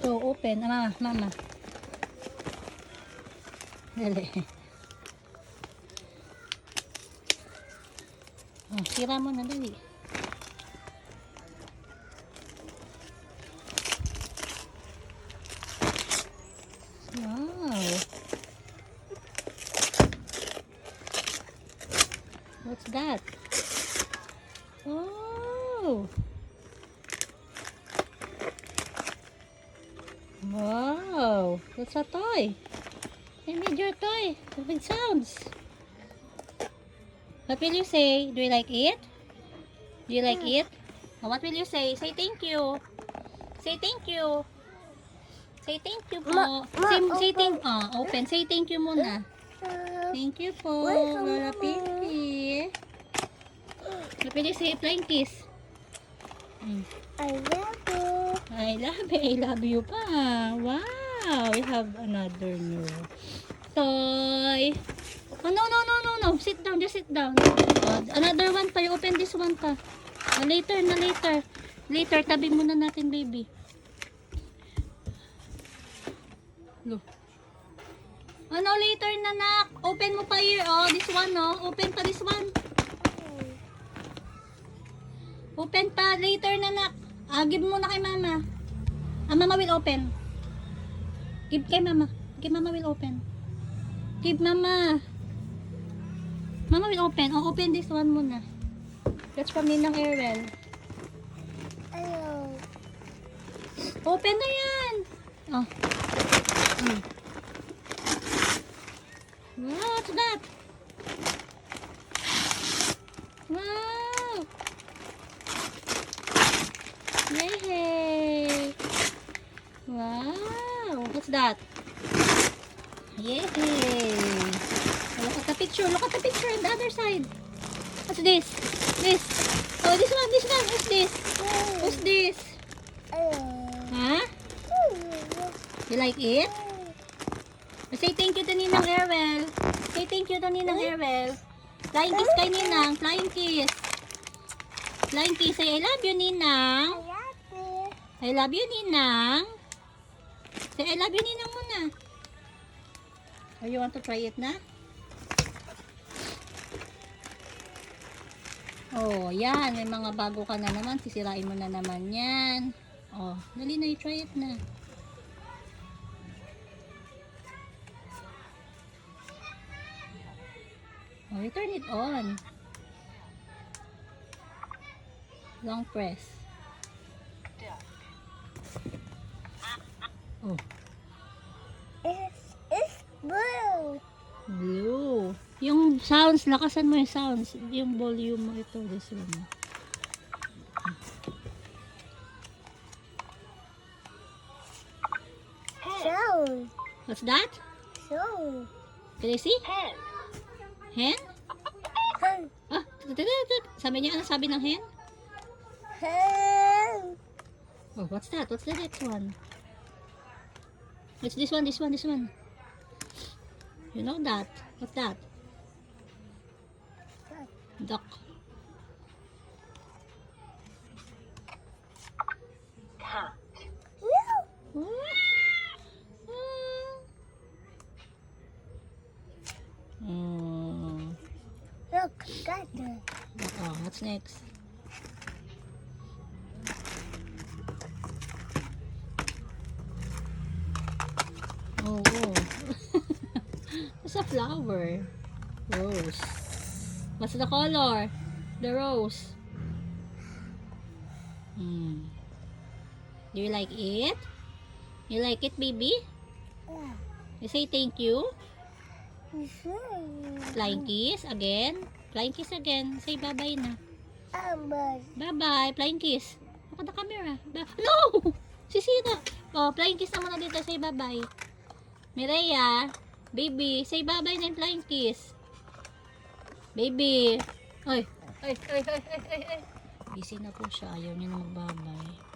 Go, open. Mama. Dali. Oh, sira mo na, dali. Wow. What's that? Oh. Wow. That's a toy. I made your toy with sounds. What will you say? Do you like it? Do you like it? Oh, what will you say? Say thank you. Say thank you. Say thank you po. Say thank open. Say thank you muna. Thank you po, Lola Pinky. What will you say? Flying kiss. I love you. I love you. I love you pa. Wow. We have another new toy. Oh, no. Sit down. Just sit down. Another one pa. You open this one pa. Later. Later. Tabi muna natin, baby. Look. Ano, later na, nak. Open mo pa here. Oh, this one, oh. Open pa this one. Open pa. Later na, nak. Give muna kay mama. Mama will open. Give kay mama. Give mama will open. Give mama. Mama will open. Oh, open this one muna. That's from Ninang Erwel. Ayaw. Open na yan. Oh. What's that? Wow. Yay. Wow. What's that? Yay. Look at the picture. Look at the picture on the other side. What's this? This. Oh, this one. What's this? What's this? Huh? You like it? Say thank you to Ninang Erwel. Say thank you to Ninang Erwel. Flying kiss kay Ninang. Flying kiss. Flying kiss. Say I love you, Ninang. I love you, Ninang. Say I love you, Ninang muna. Oh, you want to try it na? Oh, yan. May mga bago ka na naman. Sisirain mo na naman yan. Oh, dali na, i-try it na. Oh, you turn it on. Long press. Oh. It's blue. Blue. Yung sounds, lakasan mo yung sounds. Yung volume mo ito. This one. Sound. What's that? Sound. Can I see? Hen? Hen. Ah, sabi niya, ano sabi ng hen? Hen. Oh, what's that? What's the next one? It's this one. You know that? What's that? Duck. Cat. Look, got it. Oh, what's next? Oh. It's a flower. Rose. What's the color? The rose. Do you like it? You like it, baby? Yeah. You say thank you. Sure. Flying kiss again. Flying kiss again. Say bye-bye na. But Bye-bye. Flying kiss. Look at the camera. No! Sisira. Oh, flying kiss na muna dito. Say bye-bye. Mireya. Baby. Say bye-bye na yung flying kiss. Baby. Ay. Busy na po siya. Ayaw niya na magbabay.